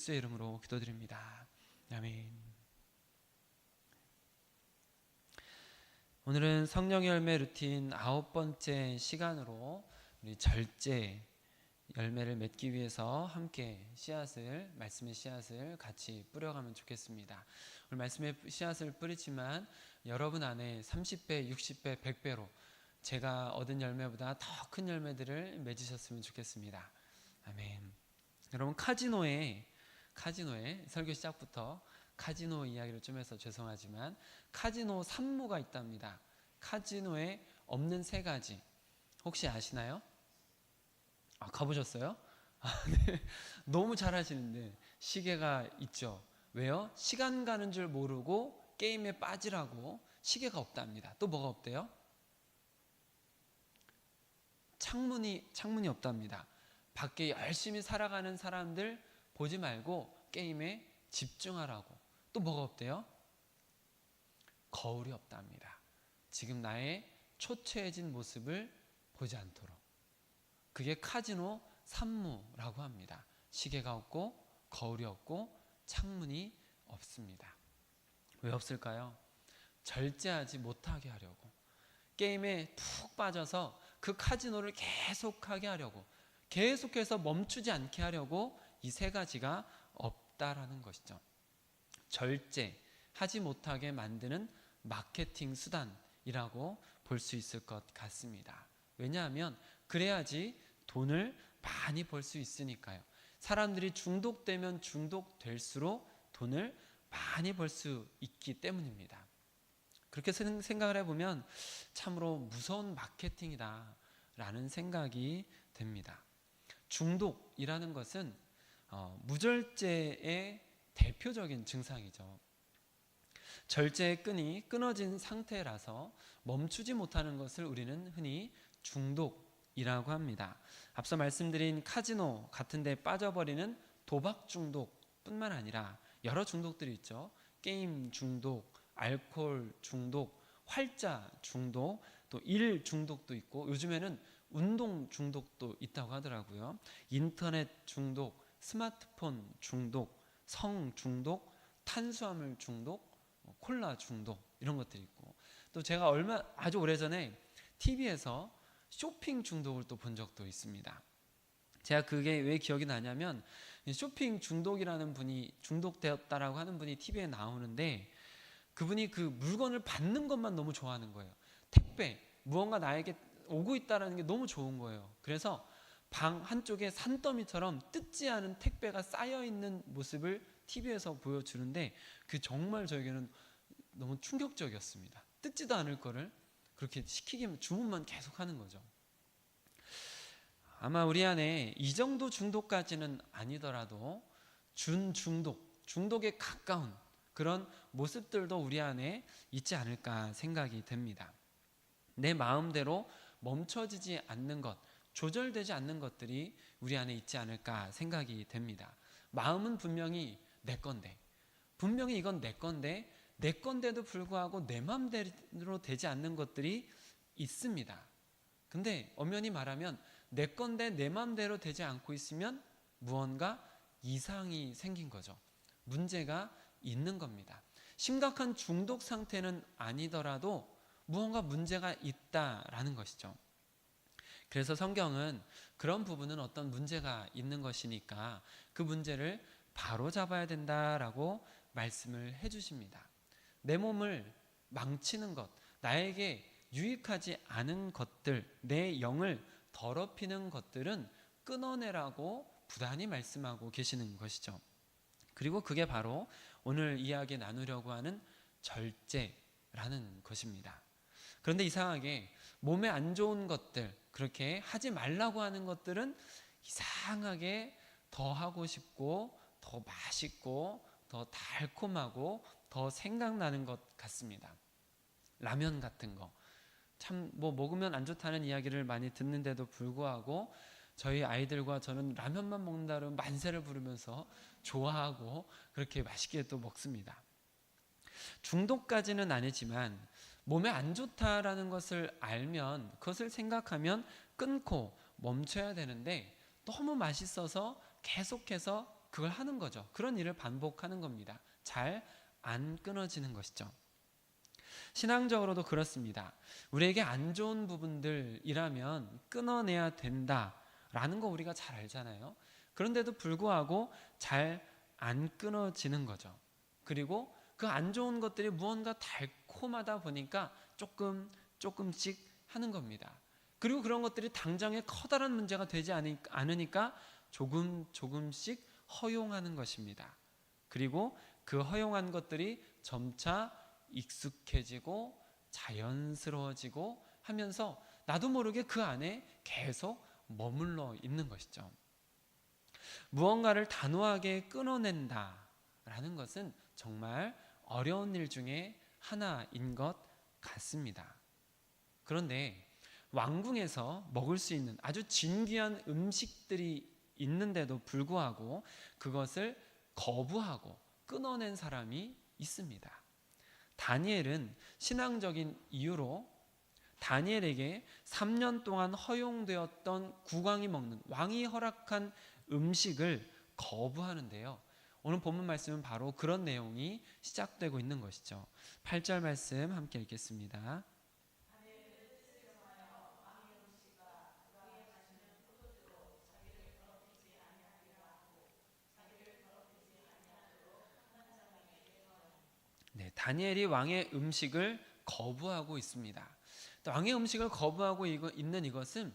예수의 이름으로 기도드립니다. 아멘. 오늘은 성령 열매 루틴 9번째 시간으로 우리 절제 열매를 맺기 위해서 함께 말씀의 씨앗을 같이 뿌려가면 좋겠습니다. 오늘 말씀의 씨앗을 뿌리지만 여러분 안에 30배, 60배, 100배로 제가 얻은 열매보다 더 큰 열매들을 맺으셨으면 좋겠습니다. 아멘. 여러분 카지노에 설교 시작부터 카지노 이야기를 좀 해서 죄송하지만 카지노 산모가 있답니다. 카지노에 없는 세 가지 혹시 아시나요? 가보셨어요? 네. 너무 잘하시는데 시계가 있죠. 왜요? 시간 가는 줄 모르고 게임에 빠지라고 시계가 없답니다. 또 뭐가 없대요? 창문이 없답니다. 밖에 열심히 살아가는 사람들 보지 말고 게임에 집중하라고. 또 뭐가 없대요? 거울이 없답니다. 지금 나의 초췌해진 모습을 보지 않도록. 그게 카지노 산무라고 합니다. 시계가 없고 거울이 없고 창문이 없습니다. 왜 없을까요? 절제하지 못하게 하려고. 게임에 푹 빠져서 그 카지노를 계속하게 하려고, 계속해서 멈추지 않게 하려고 이 세 가지가 없다라는 것이죠. 절제하지 못하게 만드는 마케팅 수단이라고 볼 수 있을 것 같습니다. 왜냐하면 그래야지 돈을 많이 벌 수 있으니까요. 사람들이 중독되면 중독될수록 돈을 많이 벌 수 있기 때문입니다. 그렇게 생각을 해보면 참으로 무서운 마케팅이다 라는 생각이 됩니다. 중독이라는 것은 무절제의 대표적인 증상이죠. 절제의 끈이 끊어진 상태라서 멈추지 못하는 것을 우리는 흔히 중독이라고 합니다. 앞서 말씀드린 카지노 같은 데 빠져버리는 도박 중독뿐만 아니라 여러 중독들이 있죠. 게임 중독, 알코올 중독, 활자 중독, 또 일 중독도 있고 요즘에는 운동 중독도 있다고 하더라고요. 인터넷 중독, 스마트폰 중독, 성 중독, 탄수화물 중독, 콜라 중독 이런 것들이 있고, 또 제가 아주 오래전에 TV에서 쇼핑 중독을 또 본 적도 있습니다. 제가 그게 왜 기억이 나냐면 쇼핑 중독이라는 분이 중독되었다라고 하는 분이 TV에 나오는데 그분이 그 물건을 받는 것만 너무 좋아하는 거예요. 택배, 무언가 나에게 오고 있다는 게 너무 좋은 거예요. 그래서 방 한쪽에 산더미처럼 뜯지 않은 택배가 쌓여있는 모습을 TV에서 보여주는데 그 정말 저에게는 너무 충격적이었습니다. 뜯지도 않을 거를 그렇게 시키기만 주문만 계속 하는 거죠. 아마 우리 안에 이 정도 중독까지는 아니더라도 중독에 가까운 그런 모습들도 우리 안에 있지 않을까 생각이 됩니다. 내 마음대로 멈춰지지 않는 것, 조절되지 않는 것들이 우리 안에 있지 않을까 생각이 됩니다. 마음은 분명히 내 건데, 분명히 이건 내 건데도 불구하고 내 마음대로 되지 않는 것들이 있습니다. 근데 엄연히 말하면 내 건데 내 마음대로 되지 않고 있으면 무언가 이상이 생긴 거죠. 문제가 있는 겁니다. 심각한 중독 상태는 아니더라도 무언가 문제가 있다라는 것이죠. 그래서 성경은 그런 부분은 어떤 문제가 있는 것이니까 그 문제를 바로 잡아야 된다라고 말씀을 해주십니다. 내 몸을 망치는 것, 나에게 유익하지 않은 것들, 내 영을 더럽히는 것들은 끊어내라고 부단히 말씀하고 계시는 것이죠. 그리고 그게 바로 오늘 이야기 나누려고 하는 절제라는 것입니다. 그런데 이상하게 몸에 안 좋은 것들, 그렇게 하지 말라고 하는 것들은 이상하게 더 하고 싶고 더 맛있고 더 달콤하고 더 생각나는 것 같습니다. 라면 같은 거 참 먹으면 안 좋다는 이야기를 많이 듣는데도 불구하고 저희 아이들과 저는 라면만 먹는다 그러면 만세를 부르면서 좋아하고 그렇게 맛있게 또 먹습니다. 중독까지는 아니지만 몸에 안 좋다라는 것을 알면 그것을 생각하면 끊고 멈춰야 되는데 너무 맛있어서 계속해서 그걸 하는 거죠. 그런 일을 반복하는 겁니다. 잘 안 끊어지는 것이죠. 신앙적으로도 그렇습니다. 우리에게 안 좋은 부분들이라면 끊어내야 된다라는 거 우리가 잘 알잖아요. 그런데도 불구하고 잘 안 끊어지는 거죠. 그리고 그 안 좋은 것들이 무언가 달콤하다 보니까 조금씩 하는 겁니다. 그리고 그런 것들이 당장에 커다란 문제가 되지 않으니까 조금씩 허용하는 것입니다. 그리고 그 허용한 것들이 점차 익숙해지고 자연스러워지고 하면서 나도 모르게 그 안에 계속 머물러 있는 것이죠. 무언가를 단호하게 끊어낸다라는 것은 정말 어려운 일 중에 하나인 것 같습니다. 그런데 왕궁에서 먹을 수 있는 아주 진귀한 음식들이 있는데도 불구하고 그것을 거부하고 끊어낸 사람이 있습니다. 다니엘은 신앙적인 이유로 다니엘에게 3년 동안 허용되었던 국왕이 먹는 왕이 허락한 음식을 거부하는데요. 오늘 본문 말씀은 바로 그런 내용이 시작되고 있는 것이죠. 8절 말씀 함께 읽겠습니다. 네, 다니엘이 왕의 음식을 거부하고 있습니다. 왕의 음식을 거부하고 있는 이것은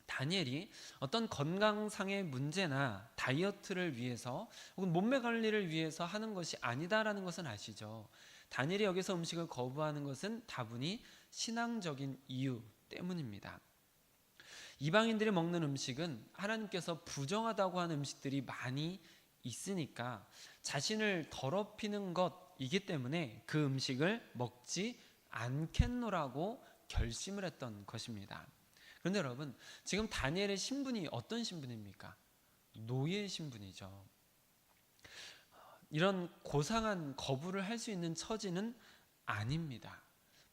다니엘이 어떤 건강상의 문제나 다이어트를 위해서 혹은 몸매 관리를 위해서 하는 것이 아니다라는 것은 아시죠? 다니엘이 여기서 음식을 거부하는 것은 다분히 신앙적인 이유 때문입니다. 이방인들이 먹는 음식은 하나님께서 부정하다고 하는 음식들이 많이 있으니까 자신을 더럽히는 것이기 때문에 그 음식을 먹지 않겠노라고 결심을 했던 것입니다. 그런데 여러분, 지금 다니엘의 신분이 어떤 신분입니까? 노예 신분이죠. 이런 고상한 거부를 할 수 있는 처지는 아닙니다.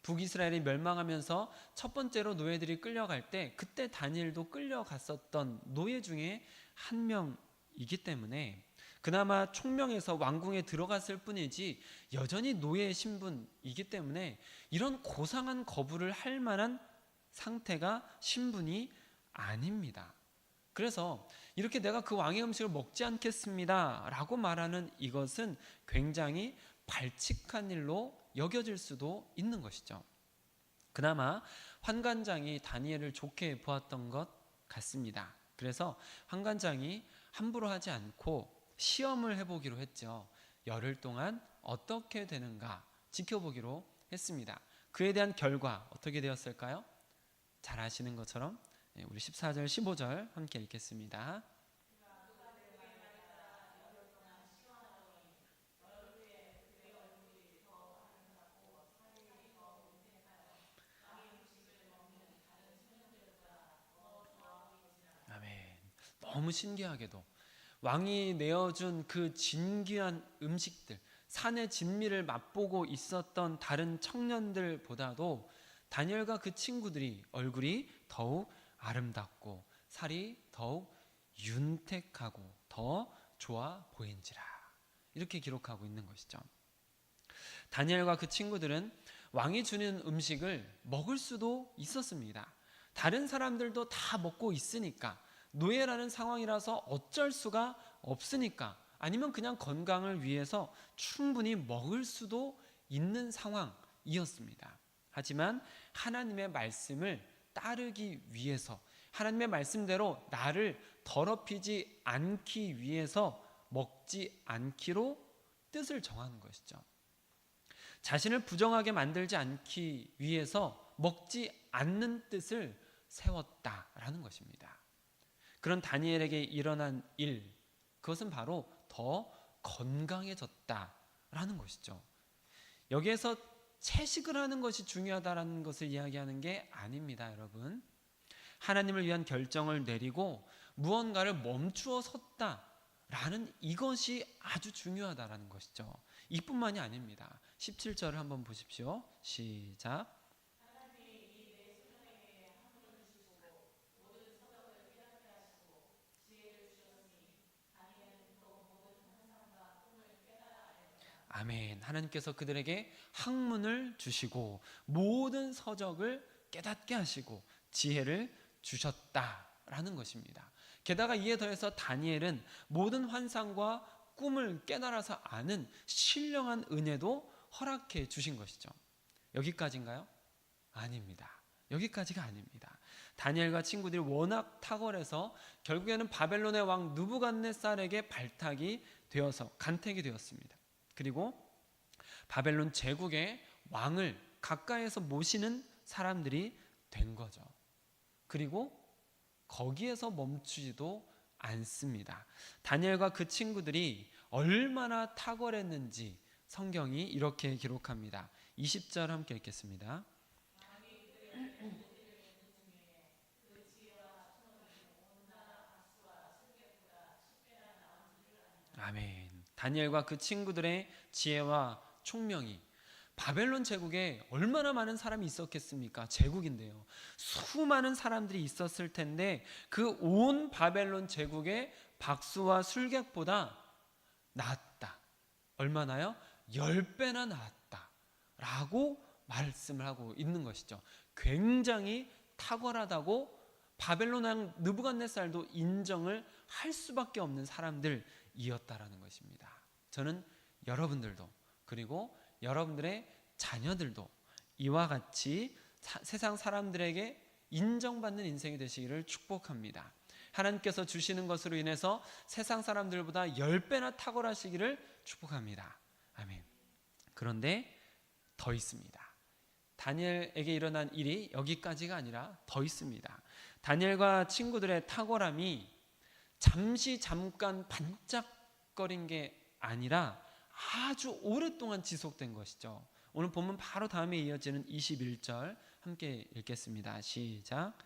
북이스라엘이 멸망하면서 첫 번째로 노예들이 끌려갈 때 그때 다니엘도 끌려갔었던 노예 중에 한 명이기 때문에 그나마 총명해서 왕궁에 들어갔을 뿐이지 여전히 노예의 신분이기 때문에 이런 고상한 거부를 할 만한 상태가 신분이 아닙니다. 그래서 이렇게 내가 그 왕의 음식을 먹지 않겠습니다 라고 말하는 이것은 굉장히 발칙한 일로 여겨질 수도 있는 것이죠. 그나마 환관장이 다니엘을 좋게 보았던 것 같습니다. 그래서 환관장이 함부로 하지 않고 시험을 해보기로 했죠. 열흘 동안 어떻게 되는가 지켜보기로 했습니다. 그에 대한 결과 어떻게 되었을까요? 잘 아시는 것처럼 우리 14절 15절 함께 읽겠습니다. 아멘. 너무 신기하게도 왕이 내어준 그 진귀한 음식들, 산의 진미를 맛보고 있었던 다른 청년들보다도 다니엘과 그 친구들이 얼굴이 더욱 아름답고 살이 더욱 윤택하고 더 좋아 보인지라 이렇게 기록하고 있는 것이죠. 다니엘과 그 친구들은 왕이 주는 음식을 먹을 수도 있었습니다. 다른 사람들도 다 먹고 있으니까, 노예라는 상황이라서 어쩔 수가 없으니까, 아니면 그냥 건강을 위해서 충분히 먹을 수도 있는 상황이었습니다. 하지만 하나님의 말씀을 따르기 위해서, 하나님의 말씀대로 나를 더럽히지 않기 위해서 먹지 않기로 뜻을 정하는 것이죠. 자신을 부정하게 만들지 않기 위해서 먹지 않는 뜻을 세웠다라는 것입니다. 그런 다니엘에게 일어난 일, 그것은 바로 더 건강해졌다라는 것이죠. 여기에서 채식을 하는 것이 중요하다라는 것을 이야기하는 게 아닙니다, 여러분. 하나님을 위한 결정을 내리고 무언가를 멈추어 섰다라는 이것이 아주 중요하다라는 것이죠. 이뿐만이 아닙니다. 17절을 한번 보십시오. 시작. 아멘. 하나님께서 그들에게 학문을 주시고 모든 서적을 깨닫게 하시고 지혜를 주셨다라는 것입니다. 게다가 이에 더해서 다니엘은 모든 환상과 꿈을 깨달아서 아는 신령한 은혜도 허락해 주신 것이죠. 여기까지인가요? 아닙니다. 여기까지가 아닙니다. 다니엘과 친구들이 워낙 탁월해서 결국에는 바벨론의 왕 느부갓네살에게 발탁이 되어서 간택이 되었습니다. 그리고 바벨론 제국의 왕을 가까이에서 모시는 사람들이 된 거죠. 그리고 거기에서 멈추지도 않습니다. 다니엘과 그 친구들이 얼마나 탁월했는지 성경이 이렇게 기록합니다. 20절 함께 읽겠습니다. 아멘. 다니엘과 그 친구들의 지혜와 총명이 바벨론 제국에 얼마나 많은 사람이 있었겠습니까? 제국인데요. 수많은 사람들이 있었을 텐데 그 온 바벨론 제국의 박수와 술객보다 낫다. 얼마나요? 10배나 낫다 라고 말씀을 하고 있는 것이죠. 굉장히 탁월하다고 바벨론 왕 느부갓네살도 인정을 할 수밖에 없는 사람들이었다라는 것입니다. 저는 여러분들도 그리고 여러분들의 자녀들도 이와 같이 세상 사람들에게 인정받는 인생이 되시기를 축복합니다. 하나님께서 주시는 것으로 인해서 세상 사람들보다 10배나 탁월하시기를 축복합니다. 아멘. 그런데 더 있습니다. 다니엘에게 일어난 일이 여기까지가 아니라 더 있습니다. 다니엘과 친구들의 탁월함이 잠깐 반짝거린 게 아니라 아주 오랫동안 지속된 것이죠. 오늘 본문 바로 다음에 이어지는 21절 함께 읽겠습니다. 시작.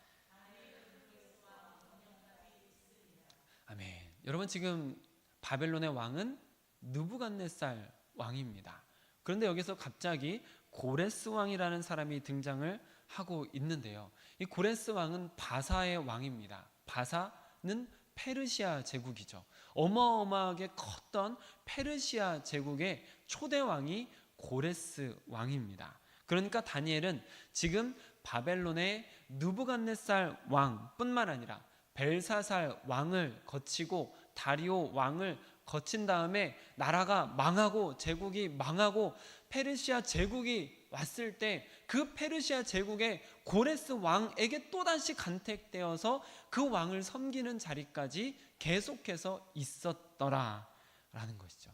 아멘. 여러분, 지금 바벨론의 왕은 느부갓네살 왕입니다. 그런데 여기서 갑자기 고레스 왕이라는 사람이 등장을 하고 있는데요. 이 고레스 왕은 바사의 왕입니다. 바사는 페르시아 제국이죠. 어마어마하게 컸던 페르시아 제국의 초대 왕이 고레스 왕입니다. 그러니까 다니엘은 지금 바벨론의 느부갓네살 왕뿐만 아니라 벨사살 왕을 거치고 다리오 왕을 거친 다음에 나라가 망하고 제국이 망하고 페르시아 제국이 왔을 때 그 페르시아 제국의 고레스 왕에게 또다시 간택되어서 그 왕을 섬기는 자리까지 계속해서 있었더라라는 것이죠.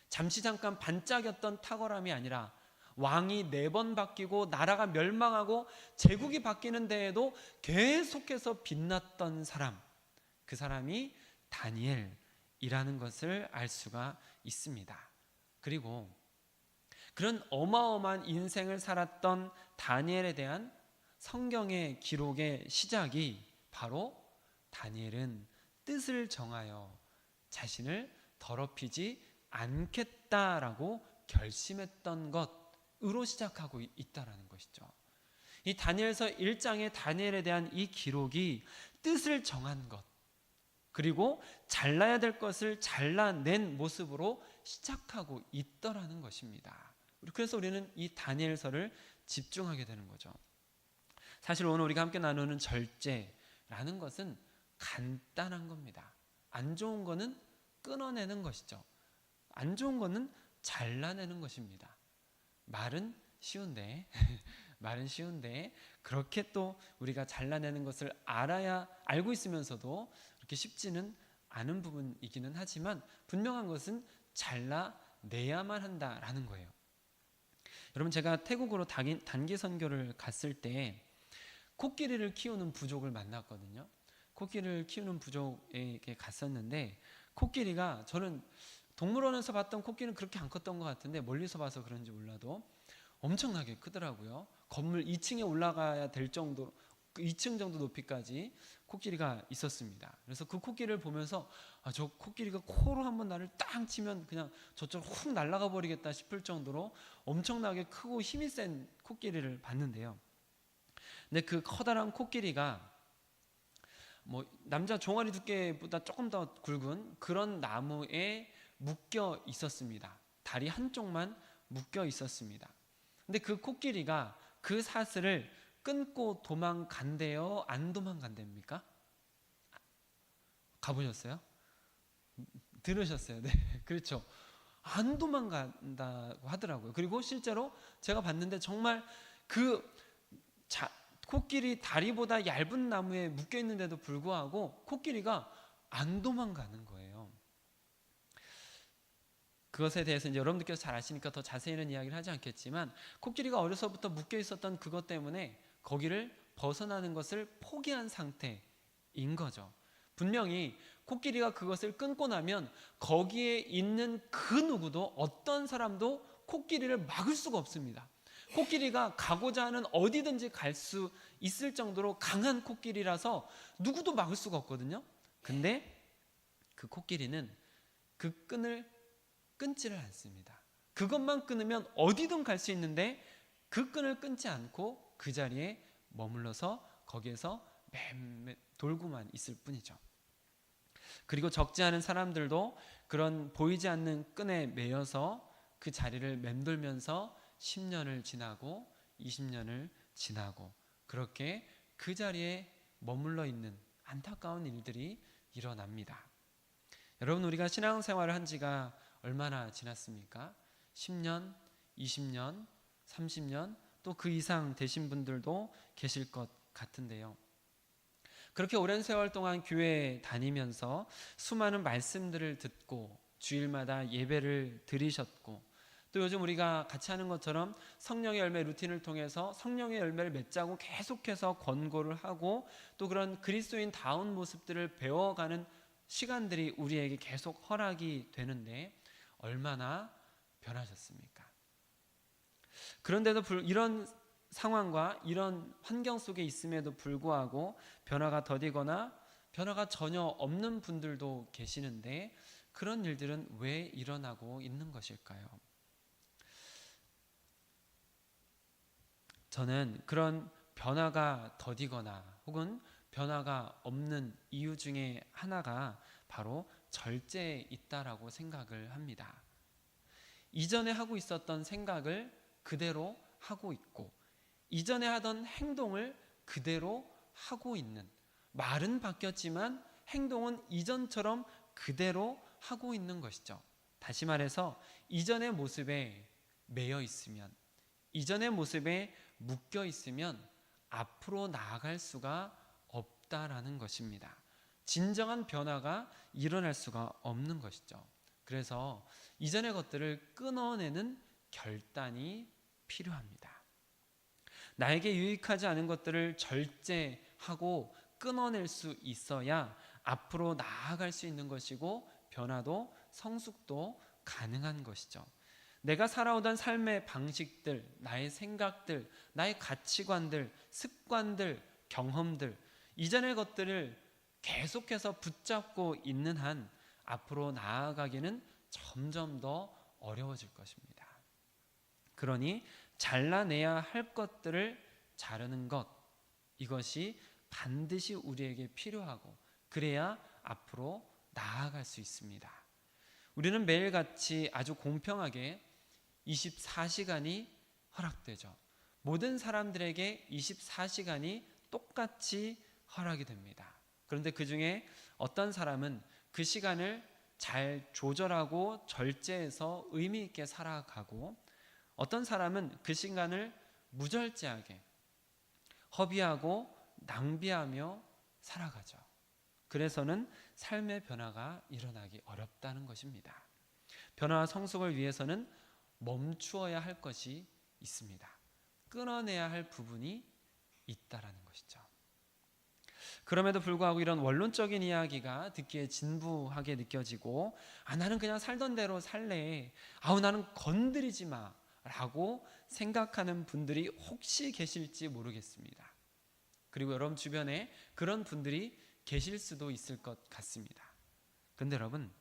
잠깐 반짝였던 탁월함이 아니라 왕이 4번 바뀌고 나라가 멸망하고 제국이 바뀌는 데에도 계속해서 빛났던 사람, 그 사람이 다니엘이라는 것을 알 수가 있습니다. 그리고 그런 어마어마한 인생을 살았던 다니엘에 대한 성경의 기록의 시작이 바로 다니엘은 뜻을 정하여 자신을 더럽히지 않겠다라고 결심했던 것으로 시작하고 있다라는 것이죠. 이 다니엘서 1장의 다니엘에 대한 이 기록이 뜻을 정한 것, 그리고 잘라야 될 것을 잘라낸 모습으로 시작하고 있더라는 것입니다. 그래서 우리는 이 다니엘서를 집중하게 되는 거죠. 사실 오늘 우리가 함께 나누는 절제라는 것은 간단한 겁니다. 안 좋은 거는 끊어내는 것이죠. 안 좋은 거는 잘라내는 것입니다. 말은 쉬운데 그렇게 또 우리가 잘라내는 것을 알고 있으면서도 그렇게 쉽지는 않은 부분이기는 하지만 분명한 것은 잘라내야만 한다라는 거예요. 여러분, 제가 태국으로 단기 선교를 갔을 때 코끼리를 키우는 부족을 만났거든요. 코끼리를 키우는 부족에게 갔었는데 코끼리가, 저는 동물원에서 봤던 코끼리는 그렇게 안 컸던 것 같은데 멀리서 봐서 그런지 몰라도 엄청나게 크더라고요. 건물 2층에 올라가야 될 정도로 2층 정도 높이까지 코끼리가 있었습니다. 그래서 그 코끼리를 보면서 저 코끼리가 코로 한번 나를 딱 치면 그냥 저쪽 훅 날아가 버리겠다 싶을 정도로 엄청나게 크고 힘이 센 코끼리를 봤는데요. 근데 그 커다란 코끼리가 남자 종아리 두께보다 조금 더 굵은 그런 나무에 묶여 있었습니다. 다리 한쪽만 묶여 있었습니다. 근데 그 코끼리가 그 사슬을 끊고 도망간대요? 안 도망간답니까? 가보셨어요? 들으셨어요? 네, 그렇죠. 안 도망간다고 하더라고요. 그리고 실제로 제가 봤는데 정말 그 코끼리 다리보다 얇은 나무에 묶여 있는데도 불구하고 코끼리가 안 도망가는 거예요. 그것에 대해서 이제 여러분들께서 잘 아시니까 더 자세히는 이야기를 하지 않겠지만, 코끼리가 어려서부터 묶여 있었던 그것 때문에 거기를 벗어나는 것을 포기한 상태인 거죠. 분명히 코끼리가 그것을 끊고 나면 거기에 있는 그 누구도, 어떤 사람도 코끼리를 막을 수가 없습니다. 코끼리가 가고자 하는 어디든지 갈 수 있을 정도로 강한 코끼리라서 누구도 막을 수가 없거든요. 근데 그 코끼리는 그 끈을 끊지를 않습니다. 그것만 끊으면 어디든 갈 수 있는데 그 끈을 끊지 않고 그 자리에 머물러서 거기에서 돌고만 있을 뿐이죠. 그리고 적지 않은 사람들도 그런 보이지 않는 끈에 매여서 그 자리를 맴돌면서 10년을 지나고 20년을 지나고 그렇게 그 자리에 머물러 있는 안타까운 일들이 일어납니다. 여러분, 우리가 신앙생활을 한 지가 얼마나 지났습니까? 10년, 20년, 30년, 또 그 이상 되신 분들도 계실 것 같은데요. 그렇게 오랜 세월 동안 교회에 다니면서 수많은 말씀들을 듣고 주일마다 예배를 드리셨고, 또 요즘 우리가 같이 하는 것처럼 성령의 열매 루틴을 통해서 성령의 열매를 맺자고 계속해서 권고를 하고, 또 그런 그리스도인다운 모습들을 배워가는 시간들이 우리에게 계속 허락이 되는데 얼마나 변하셨습니까? 그런데도 이런 상황과 이런 환경 속에 있음에도 불구하고 변화가 더디거나 변화가 전혀 없는 분들도 계시는데, 그런 일들은 왜 일어나고 있는 것일까요? 저는 그런 변화가 더디거나 혹은 변화가 없는 이유 중에 하나가 바로 절제에 있다라고 생각을 합니다. 이전에 하고 있었던 생각을 그대로 하고 있고, 이전에 하던 행동을 그대로 하고 있는, 말은 바뀌었지만 행동은 이전처럼 그대로 하고 있는 것이죠. 다시 말해서 이전의 모습에 매여 있으면, 이전의 모습에 묶여 있으면 앞으로 나아갈 수가 없다라는 것입니다. 진정한 변화가 일어날 수가 없는 것이죠. 그래서 이전의 것들을 끊어내는 결단이 필요합니다. 나에게 유익하지 않은 것들을 절제하고 끊어낼 수 있어야 앞으로 나아갈 수 있는 것이고, 변화도 성숙도 가능한 것이죠. 내가 살아오던 삶의 방식들, 나의 생각들, 나의 가치관들, 습관들, 경험들, 이전의 것들을 계속해서 붙잡고 있는 한 앞으로 나아가기는 점점 더 어려워질 것입니다. 그러니 잘라내야 할 것들을 자르는 것, 이것이 반드시 우리에게 필요하고, 그래야 앞으로 나아갈 수 있습니다. 우리는 매일같이 아주 공평하게 24시간이 허락되죠. 모든 사람들에게 24시간이 똑같이 허락이 됩니다. 그런데 그 중에 어떤 사람은 그 시간을 잘 조절하고 절제해서 의미 있게 살아가고, 어떤 사람은 그 시간을 무절제하게 허비하고 낭비하며 살아가죠. 그래서는 삶의 변화가 일어나기 어렵다는 것입니다. 변화와 성숙을 위해서는 멈추어야 할 것이 있습니다. 끊어내야 할 부분이 있다라는 것이죠. 그럼에도 불구하고 이런 원론적인 이야기가 듣기에 진부하게 느껴지고, 나는 그냥 살던 대로 살래, 나는 건드리지 마 라고 생각하는 분들이 혹시 계실지 모르겠습니다. 그리고 여러분 주변에 그런 분들이 계실 수도 있을 것 같습니다. 그런데 여러분,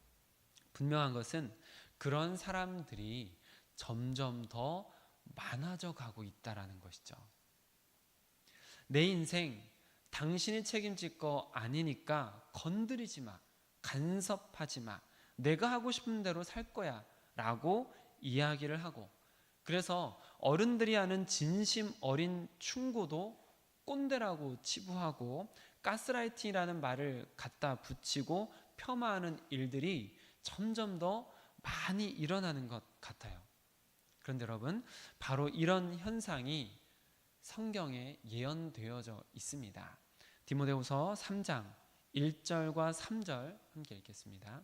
분명한 것은 그런 사람들이 점점 더 많아져 가고 있다라는 것이죠. 내 인생 당신이 책임질 거 아니니까 건드리지 마, 간섭하지 마, 내가 하고 싶은 대로 살 거야 라고 이야기를 하고, 그래서 어른들이 하는 진심 어린 충고도 꼰대라고 치부하고 가스라이팅이라는 말을 갖다 붙이고 폄하하는 일들이 점점 더 많이 일어나는 것 같아요. 그런데 여러분, 바로 이런 현상이 성경에 예언되어져 있습니다. 디모데후서 3장 1절과 3절 함께 읽겠습니다.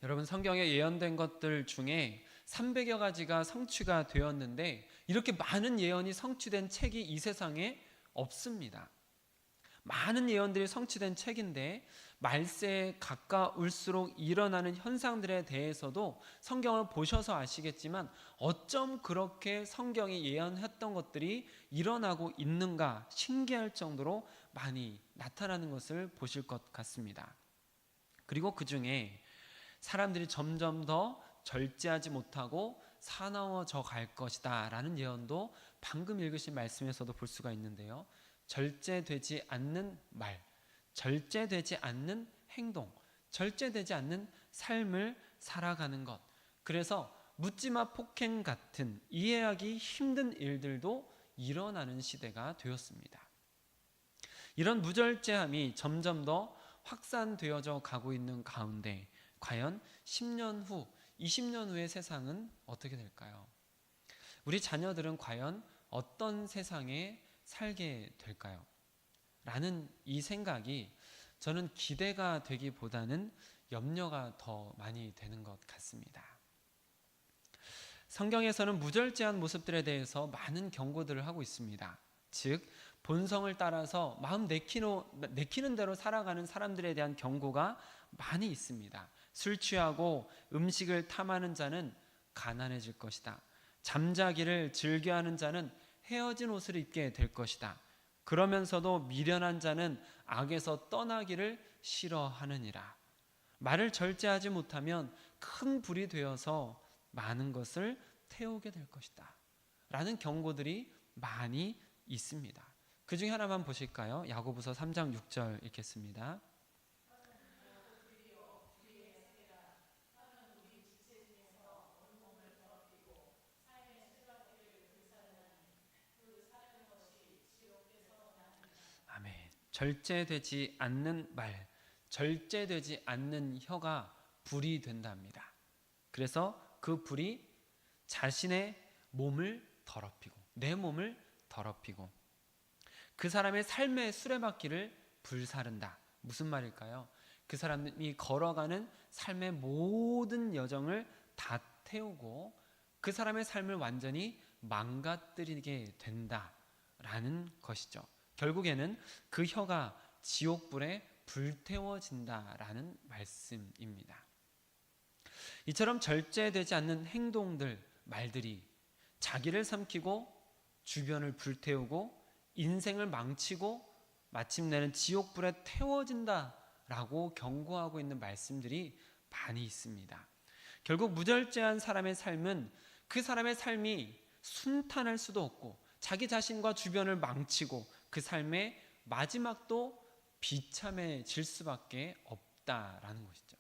여러분, 성경에 예언된 것들 중에 300여 가지가 성취가 되었는데 이렇게 많은 예언이 성취된 책이 이 세상에 없습니다. 많은 예언들이 성취된 책인데 말세에 가까울수록 일어나는 현상들에 대해서도 성경을 보셔서 아시겠지만 어쩜 그렇게 성경이 예언했던 것들이 일어나고 있는가 신기할 정도로 많이 나타나는 것을 보실 것 같습니다. 그리고 그 중에 사람들이 점점 더 절제하지 못하고 사나워져 갈 것이다 라는 예언도 방금 읽으신 말씀에서도 볼 수가 있는데요. 절제되지 않는 말, 절제되지 않는 행동, 절제되지 않는 삶을 살아가는 것, 그래서 묻지마 폭행 같은 이해하기 힘든 일들도 일어나는 시대가 되었습니다. 이런 무절제함이 점점 더 확산되어져 가고 있는 가운데 과연 10년 후, 20년 후의 세상은 어떻게 될까요? 우리 자녀들은 과연 어떤 세상에 살게 될까요? 라는 이 생각이 저는 기대가 되기보다는 염려가 더 많이 되는 것 같습니다. 성경에서는 무절제한 모습들에 대해서 많은 경고들을 하고 있습니다. 즉 본성을 따라서 마음 내키는 대로 살아가는 사람들에 대한 경고가 많이 있습니다. 술 취하고 음식을 탐하는 자는 가난해질 것이다. 잠자기를 즐겨하는 자는 헤어진 옷을 입게 될 것이다. 그러면서도 미련한 자는 악에서 떠나기를 싫어하느니라. 말을 절제하지 못하면 큰 불이 되어서 많은 것을 태우게 될 것이다 라는 경고들이 많이 있습니다. 그 중에 하나만 보실까요? 야고보서 3장 6절 읽겠습니다. 아멘. 절제되지 않는 말, 절제되지 않는 혀가 불이 된답니다. 그래서 그 불이 자신의 몸을 더럽히고 내 몸을 더럽히고 그 사람의 삶의 수레바퀴를 불사른다. 무슨 말일까요? 그 사람이 걸어가는 삶의 모든 여정을 다 태우고 그 사람의 삶을 완전히 망가뜨리게 된다라는 것이죠. 결국에는 그 혀가 지옥불에 불태워진다라는 말씀입니다. 이처럼 절제되지 않는 행동들, 말들이 자기를 삼키고 주변을 불태우고 인생을 망치고 마침내는 지옥불에 태워진다라고 경고하고 있는 말씀들이 많이 있습니다. 결국 무절제한 사람의 삶은 그 사람의 삶이 순탄할 수도 없고 자기 자신과 주변을 망치고 그 삶의 마지막도 비참해질 수밖에 없다라는 것이죠.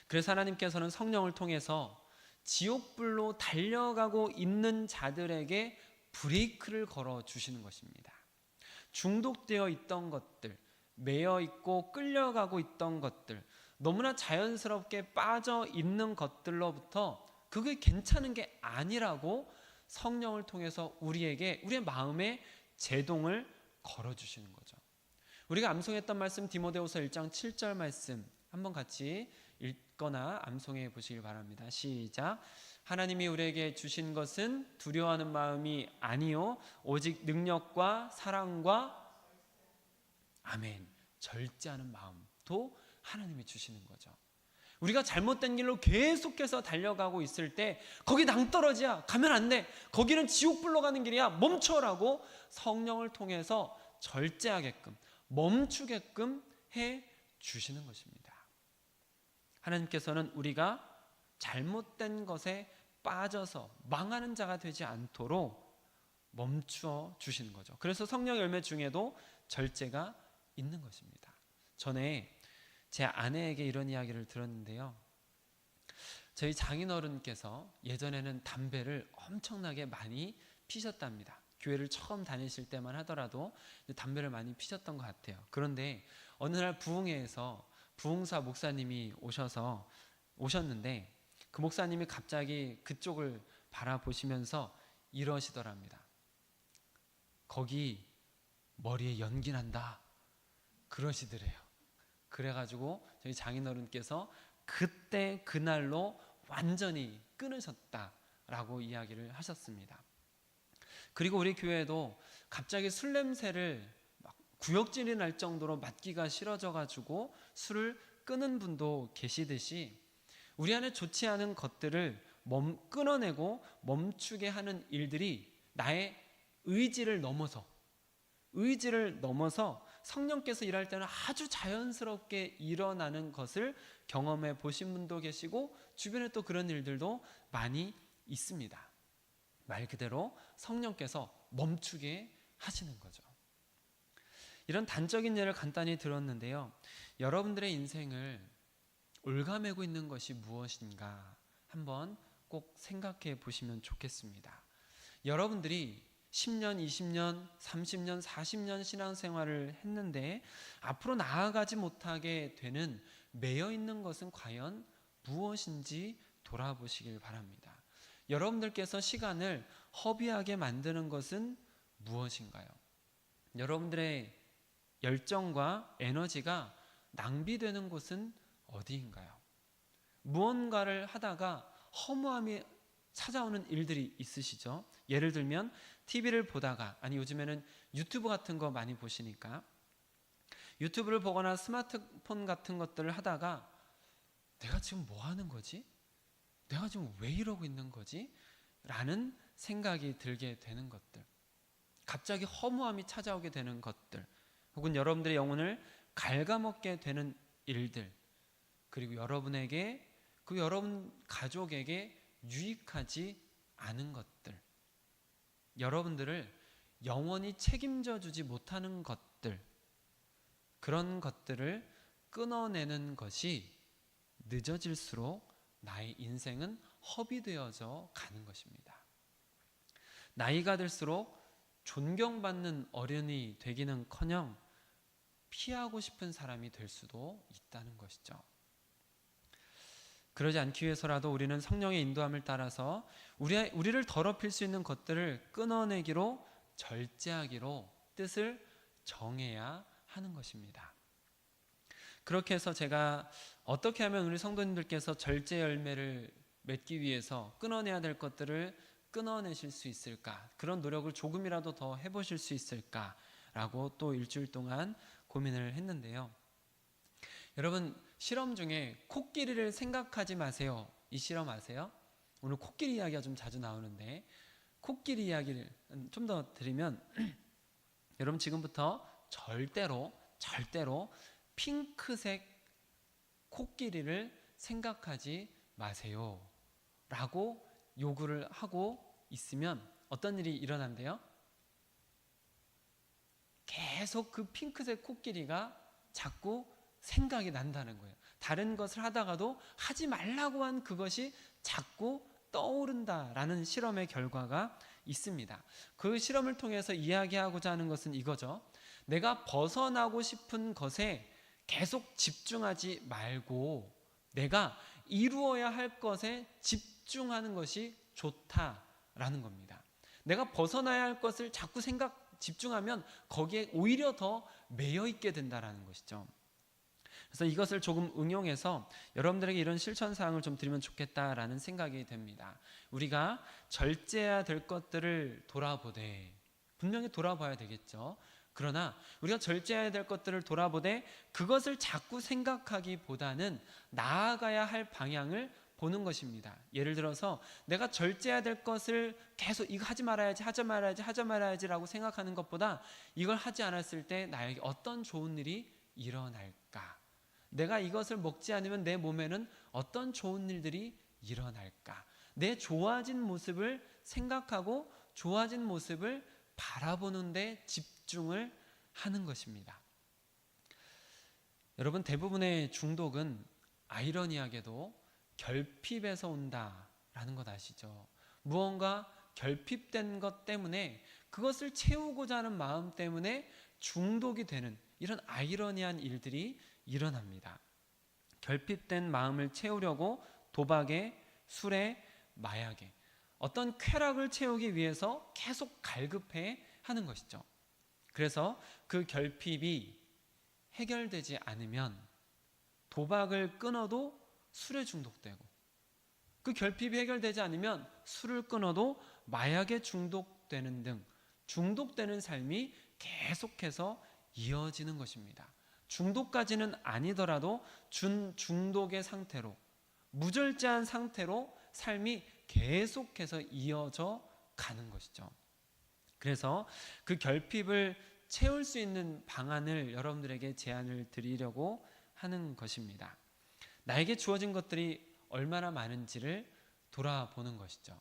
그래서 하나님께서는 성령을 통해서 지옥불로 달려가고 있는 자들에게 브레이크를 걸어 주시는 것입니다. 중독되어 있던 것들, 매여 있고 끌려가고 있던 것들, 너무나 자연스럽게 빠져 있는 것들로부터 그게 괜찮은 게 아니라고 성령을 통해서 우리에게 우리의 마음에 제동을 걸어 주시는 거죠. 우리가 암송했던 말씀 디모데후서 1장 7절 말씀 한번 같이 읽거나 암송해 보시길 바랍니다. 시작. 하나님이 우리에게 주신 것은 두려워하는 마음이 아니요 오직 능력과 사랑과 아멘 절제하는 마음도 하나님이 주시는 거죠. 우리가 잘못된 길로 계속해서 달려가고 있을 때 거기 낭떠러지야 가면 안 돼 거기는 지옥불로 가는 길이야 멈춰라고 성령을 통해서 절제하게끔 멈추게끔 해 주시는 것입니다. 하나님께서는 우리가 잘못된 것에 빠져서 망하는 자가 되지 않도록 멈추어 주시는 거죠. 그래서 성령 열매 중에도 절제가 있는 것입니다. 전에 제 아내에게 이런 이야기를 들었는데요. 저희 장인어른께서 예전에는 담배를 엄청나게 많이 피셨답니다. 교회를 처음 다니실 때만 하더라도 담배를 많이 피셨던 것 같아요. 그런데 어느 날 부흥회에서 부흥사 목사님이 오셨는데 그 목사님이 갑자기 그쪽을 바라보시면서 이러시더랍니다. 거기 머리에 연기 난다. 그러시더래요. 그래가지고 저희 장인어른께서 그때 그날로 완전히 끊으셨다라고 이야기를 하셨습니다. 그리고 우리 교회도 갑자기 술 냄새를 막 구역질이 날 정도로 맡기가 싫어져가지고 술을 끊은 분도 계시듯이 우리 안에 좋지 않은 것들을 끊어내고 멈추게 하는 일들이 나의 의지를 넘어서 성령께서 일할 때는 아주 자연스럽게 일어나는 것을 경험해 보신 분도 계시고 주변에 또 그런 일들도 많이 있습니다. 말 그대로 성령께서 멈추게 하시는 거죠. 이런 단적인 예를 간단히 들었는데요. 여러분들의 인생을 올가매고 있는 것이 무엇인가 한번 꼭 생각해 보시면 좋겠습니다. 여러분들이 10년, 20년, 30년, 40년 신앙생활을 했는데 앞으로 나아가지 못하게 되는 매여 있는 것은 과연 무엇인지 돌아보시길 바랍니다. 여러분들께서 시간을 허비하게 만드는 것은 무엇인가요? 여러분들의 열정과 에너지가 낭비되는 곳은 어디인가요? 무언가를 하다가 허무함이 찾아오는 일들이 있으시죠? 예를 들면 TV를 보다가, 아니 요즘에는 유튜브 같은 거 많이 보시니까 유튜브를 보거나 스마트폰 같은 것들을 하다가 내가 지금 뭐 하는 거지? 내가 지금 왜 이러고 있는 거지? 라는 생각이 들게 되는 것들, 갑자기 허무함이 찾아오게 되는 것들, 혹은 여러분들의 영혼을 갉아먹게 되는 일들, 그리고 여러분에게, 그 여러분 가족에게 유익하지 않은 것들, 여러분들을 영원히 책임져 주지 못하는 것들, 그런 것들을 끊어내는 것이 늦어질수록 나의 인생은 허비되어져 가는 것입니다. 나이가 들수록 존경받는 어른이 되기는커녕 피하고 싶은 사람이 될 수도 있다는 것이죠. 그러지 않기 위해서라도 우리는 성령의 인도함을 따라서 우리를 더럽힐 수 있는 것들을 끊어내기로, 절제하기로 뜻을 정해야 하는 것입니다. 그렇게 해서 제가 어떻게 하면 우리 성도님들께서 절제 열매를 맺기 위해서 끊어내야 될 것들을 끊어내실 수 있을까, 그런 노력을 조금이라도 더 해보실 수 있을까라고 또 일주일 동안 고민을 했는데요. 여러분, 실험 중에 코끼리를 생각하지 마세요, 이 실험 아세요? 오늘 코끼리 이야기가 좀 자주 나오는데, 코끼리 이야기를 좀 더 드리면 여러분 지금부터 절대로 핑크색 코끼리를 생각하지 마세요 라고 요구를 하고 있으면 어떤 일이 일어난대요? 계속 그 핑크색 코끼리가 자꾸 생각이 난다는 거예요. 다른 것을 하다가도 하지 말라고 한 그것이 자꾸 떠오른다라는 실험의 결과가 있습니다. 그 실험을 통해서 이야기하고자 하는 것은 이거죠. 내가 벗어나고 싶은 것에 계속 집중하지 말고 내가 이루어야 할 것에 집중하는 것이 좋다라는 겁니다. 내가 벗어나야 할 것을 자꾸 집중하면 거기에 오히려 더 매여 있게 된다라는 것이죠. 그래서 이것을 조금 응용해서 여러분들에게 이런 실천 사항을 좀 드리면 좋겠다라는 생각이 됩니다. 우리가 절제해야 될 것들을 돌아보되, 분명히 돌아봐야 되겠죠. 그러나 우리가 절제해야 될 것들을 돌아보되 그것을 자꾸 생각하기보다는 나아가야 할 방향을 보는 것입니다. 예를 들어서 내가 절제해야 될 것을 계속 이거 하지 말아야지 라고 생각하는 것보다 이걸 하지 않았을 때 나에게 어떤 좋은 일이 일어날까? 내가 이것을 먹지 않으면 내 몸에는 어떤 좋은 일들이 일어날까? 내 좋아진 모습을 생각하고 좋아진 모습을 바라보는 데 집중을 하는 것입니다. 여러분, 대부분의 중독은 아이러니하게도 결핍에서 온다라는 것 아시죠? 무언가 결핍된 것 때문에 그것을 채우고자 하는 마음 때문에 중독이 되는 이런 아이러니한 일들이 일어납니다. 결핍된 마음을 채우려고 도박에, 술에, 마약에 어떤 쾌락을 채우기 위해서 계속 갈급해 하는 것이죠. 그래서 그 결핍이 해결되지 않으면 도박을 끊어도 술에 중독되고, 그 결핍이 해결되지 않으면 술을 끊어도 마약에 중독되는 등 중독되는 삶이 계속해서 이어지는 것입니다. 중독까지는 아니더라도 준중독의 상태로, 무절제한 상태로 삶이 계속해서 이어져 가는 것이죠. 그래서 그 결핍을 채울 수 있는 방안을 여러분들에게 제안을 드리려고 하는 것입니다. 나에게 주어진 것들이 얼마나 많은지를 돌아보는 것이죠.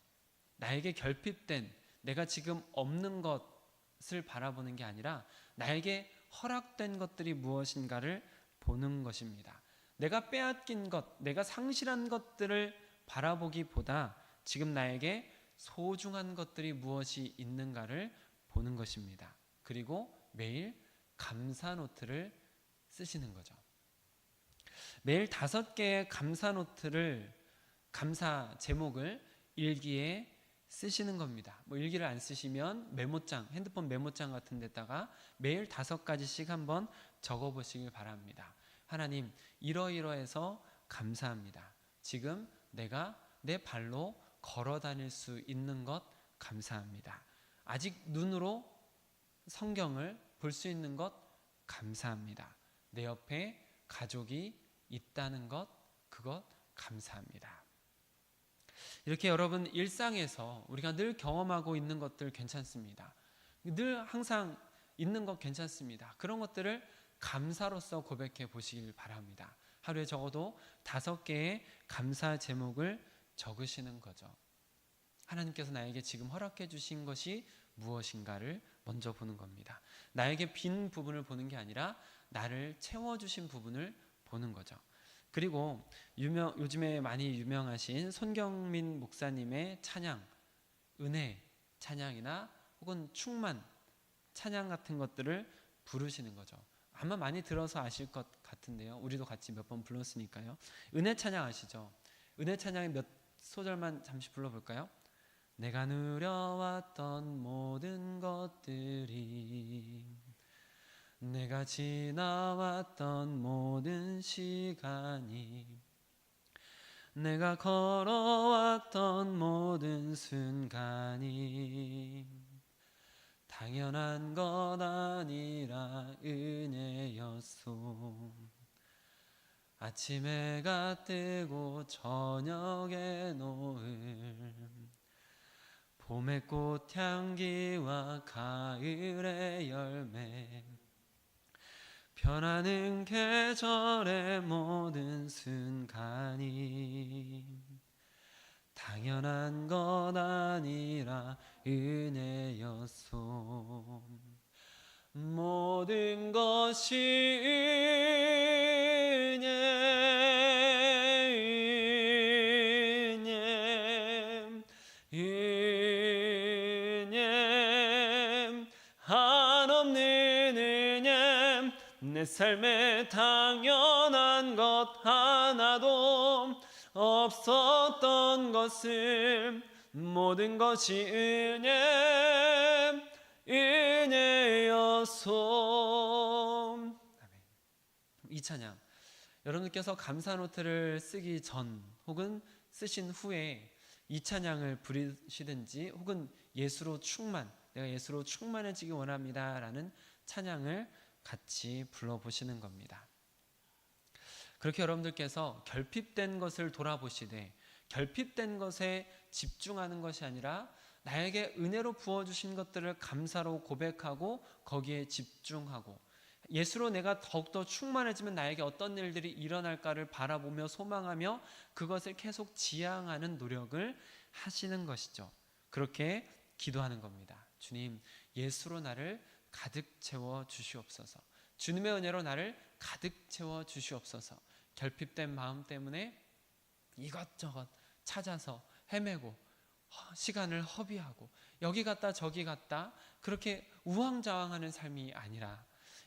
나에게 결핍된, 내가 지금 없는 것을 바라보는 게 아니라 나에게 허락된 것들이 무엇인가를 보는 것입니다. 내가 빼앗긴 것, 내가 상실한 것들을 바라보기보다 지금 나에게 소중한 것들이 무엇이 있는가를 보는 것입니다. 그리고 매일 감사 노트를 쓰시는 거죠. 매일 5개의 감사 노트를, 감사 제목을 일기에 쓰시는 겁니다. 일기를 안 쓰시면 메모장, 핸드폰 메모장 같은 데다가 매일 5가지씩 한번 적어보시길 바랍니다. 하나님, 이러이러해서 감사합니다. 지금 내가 내 발로 걸어 다닐 수 있는 것 감사합니다. 아직 눈으로 성경을 볼 수 있는 것 감사합니다. 내 옆에 가족이 있다는 것, 그것 감사합니다. 이렇게 여러분, 일상에서 우리가 늘 경험하고 있는 것들 괜찮습니다. 늘 항상 있는 것 괜찮습니다. 그런 것들을 감사로서 고백해 보시길 바랍니다. 하루에 적어도 5개의 감사 제목을 적으시는 거죠. 하나님께서 나에게 지금 허락해 주신 것이 무엇인가를 먼저 보는 겁니다. 나에게 빈 부분을 보는 게 아니라 나를 채워주신 부분을 보는 거죠. 그리고 요즘에 많이 유명하신 손경민 목사님의 찬양, 은혜 찬양이나 혹은 충만 찬양 같은 것들을 부르시는 거죠. 아마 많이 들어서 아실 것 같은데요. 우리도 같이 몇 번 불렀으니까요. 은혜 찬양 아시죠? 은혜 찬양의 몇 소절만 잠시 불러볼까요? 내가 누려왔던 모든 것들이, 내가 지나왔던 모든 시간이, 내가 걸어왔던 모든 순간이 당연한 것 아니라 은혜였소. 아침 해가 뜨고 저녁에 노을, 봄의 꽃향기와 가을의 열매, 변하는 계절의 모든 순간이 당연한 것 아니라 은혜였소. 모든 것이 은혜, 한없는 은혜, 내 삶에 당연한 것 하나도 없었던 것을, 모든 것이 은혜였소. 이 찬양, 여러분께서 감사 노트를 쓰기 전 혹은 쓰신 후에 이 찬양을 부르시든지, 혹은 예수로 충만, 내가 예수로 충만해지기 원합니다 라는 찬양을 같이 불러보시는 겁니다. 그렇게 여러분들께서 결핍된 것을 돌아보시되 결핍된 것에 집중하는 것이 아니라 나에게 은혜로 부어주신 것들을 감사로 고백하고 거기에 집중하고, 예수로 내가 더욱더 충만해지면 나에게 어떤 일들이 일어날까를 바라보며 소망하며 그것을 계속 지향하는 노력을 하시는 것이죠. 그렇게 기도하는 겁니다. 주님, 예수로 나를 가득 채워 주시옵소서. 주님의 은혜로 나를 가득 채워 주시옵소서. 결핍된 마음 때문에 이것저것 찾아서 헤매고 시간을 허비하고 여기 갔다 저기 갔다 그렇게 우왕좌왕하는 삶이 아니라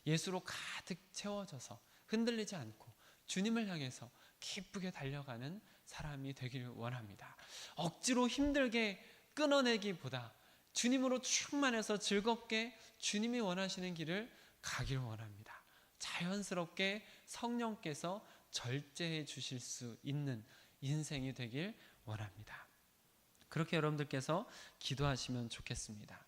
예수로 가득 채워져서 흔들리지 않고 주님을 향해서 기쁘게 달려가는 사람이 되기를 원합니다. 억지로 힘들게 끊어내기보다 주님으로 충만해서 즐겁게 주님이 원하시는 길을 가기를 원합니다. 자연스럽게 성령께서 절제해 주실 수 있는 인생이 되길 원합니다. 그렇게 여러분들께서 기도하시면 좋겠습니다.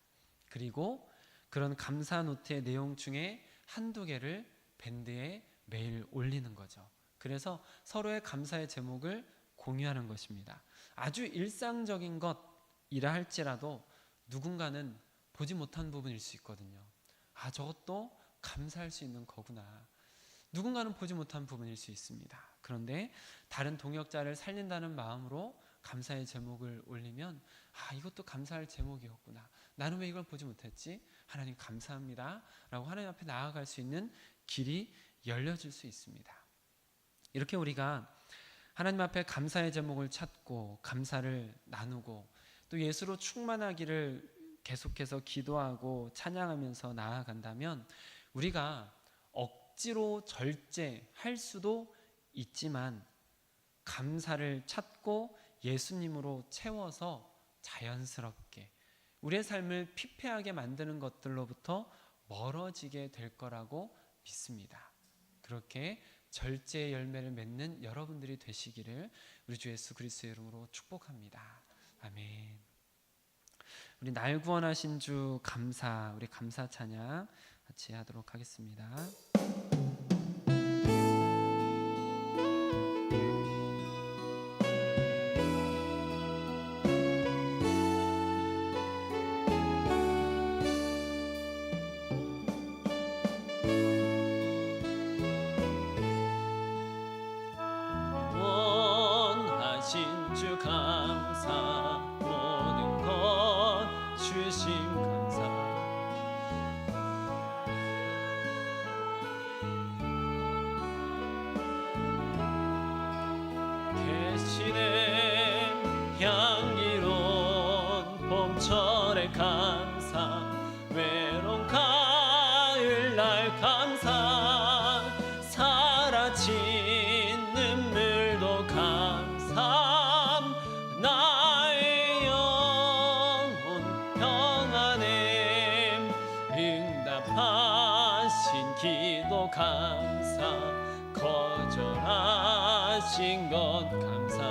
그리고 그런 감사 노트의 내용 중에 한두 개를 밴드에 매일 올리는 거죠. 그래서 서로의 감사의 제목을 공유하는 것입니다. 아주 일상적인 것이라 할지라도 누군가는 보지 못한 부분일 수 있거든요. 아, 저것도 감사할 수 있는 거구나. 누군가는 보지 못한 부분일 수 있습니다. 그런데 다른 동역자를 살린다는 마음으로 감사의 제목을 올리면 아, 이것도 감사할 제목이었구나. 나는 왜 이걸 보지 못했지? 하나님 감사합니다 라고 하나님 앞에 나아갈 수 있는 길이 열려질 수 있습니다. 이렇게 우리가 하나님 앞에 감사의 제목을 찾고 감사를 나누고 또 예수로 충만하기를 계속해서 기도하고 찬양하면서 나아간다면 우리가 억지로 절제할 수도 있지만 감사를 찾고 예수님으로 채워서 자연스럽게 우리의 삶을 피폐하게 만드는 것들로부터 멀어지게 될 거라고 믿습니다. 그렇게 절제의 열매를 맺는 여러분들이 되시기를 우리 주 예수 그리스도의 이름으로 축복합니다. 아멘. 우리 날 구원하신 주 감사, 우리 감사 찬양 같이 하도록 하겠습니다. 원하신 주 감사, 모든 것 주심 감사. 계시네 향기로운 봄철의 감사, 외로운 가을날 감사, 사라진 눈물도 감사, 나의 영혼 평안에 응답하신 기도 감사, 거절하신 것 감사,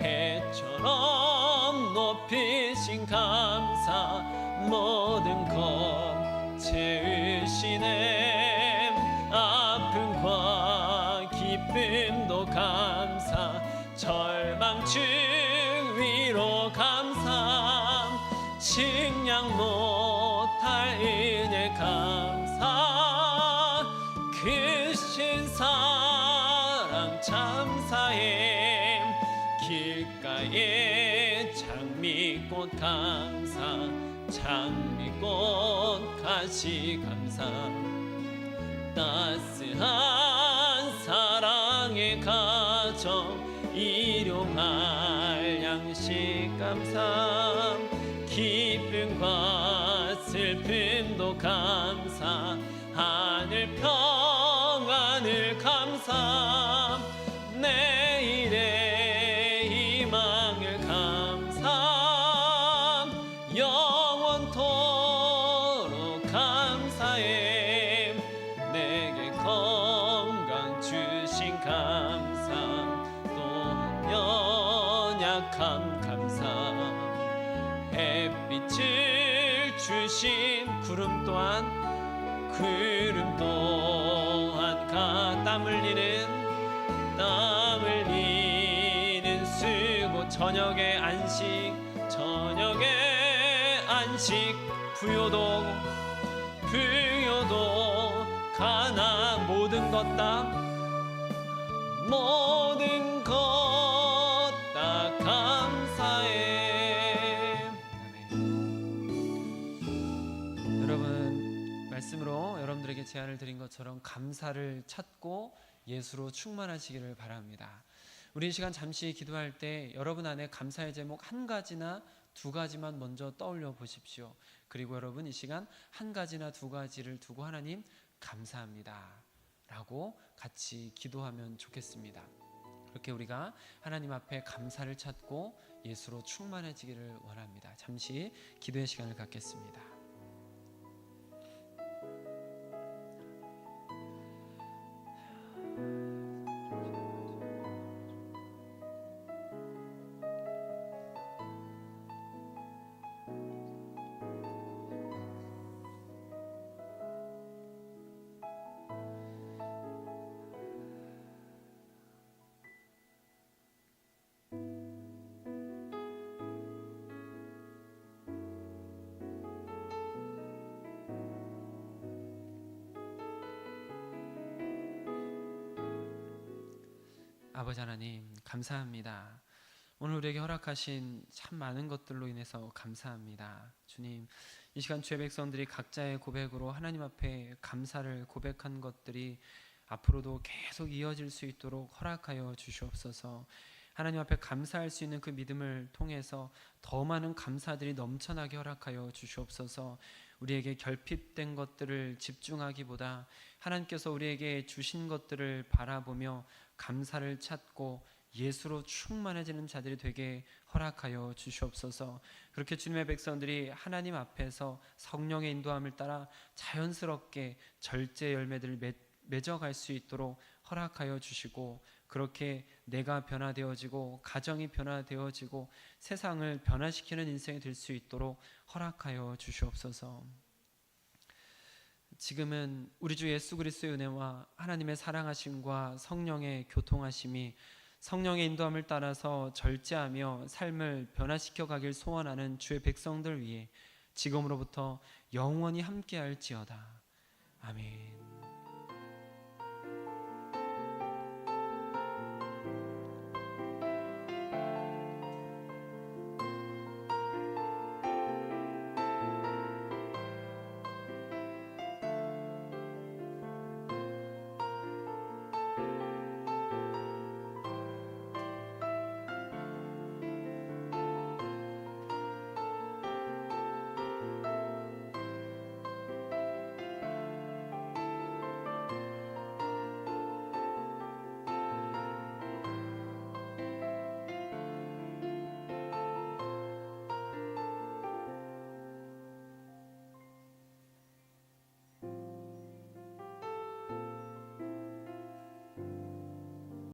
해처럼 높이신 감사, 모든 것 채우시네, 아픔과 기쁨도 감사, 절망증 위로 감사, 측량 못할 은혜 감사, 크신 사랑 참사에 길가에 장미꽃 감사, 장미꽃 가시 감사, 따스한 사랑의 가정 일용할 양식 감사, 기쁨과 슬픔도 감사, 하늘 평안을 감사, 내일의 희망을 감사, 영원토록 감사해, 내게 건강 주신 감사, 또한 연약함 감사, 햇빛을 주신 구름 또한 땀 흘리는 수고, 저녁에 안식 부요도 가나, 모든 것 다 감사 제안을 드린 것처럼 감사를 찾고 예수로 충만하시기를 바랍니다. 우리 이 시간 잠시 기도할 때 여러분 안에 감사의 제목 한 가지나 두 가지만 먼저 떠올려 보십시오. 그리고 여러분 이 시간 한 가지나 두 가지를 두고 하나님 감사합니다 라고 같이 기도하면 좋겠습니다. 그렇게 우리가 하나님 앞에 감사를 찾고 예수로 충만해지기를 원합니다. 잠시 기도의 시간을 갖겠습니다. 아버지 하나님 감사합니다. 오늘 우리에게 허락하신 참 많은 것들로 인해서 감사합니다. 주님, 이 시간 주의 백성들이 각자의 고백으로 하나님 앞에 감사를 고백한 것들이 앞으로도 계속 이어질 수 있도록 허락하여 주시옵소서. 하나님 앞에 감사할 수 있는 그 믿음을 통해서 더 많은 감사들이 넘쳐나게 허락하여 주시옵소서. 우리에게 결핍된 것들을 집중하기보다 하나님께서 우리에게 주신 것들을 바라보며 감사를 찾고 예수로 충만해지는 자들이 되게 허락하여 주시옵소서. 그렇게 주님의 백성들이 하나님 앞에서 성령의 인도함을 따라 자연스럽게 절제 열매들을 맺어갈 수 있도록 허락하여 주시고, 그렇게 내가 변화되어지고 가정이 변화되어지고 세상을 변화시키는 인생이 될 수 있도록 허락하여 주시옵소서. 지금은 우리 주 예수 그리스도의 은혜와 하나님의 사랑하심과 성령의 교통하심이 성령의 인도함을 따라서 절제하며 삶을 변화시켜 가길 소원하는 주의 백성들 위해 지금으로부터 영원히 함께할지어다. 아멘.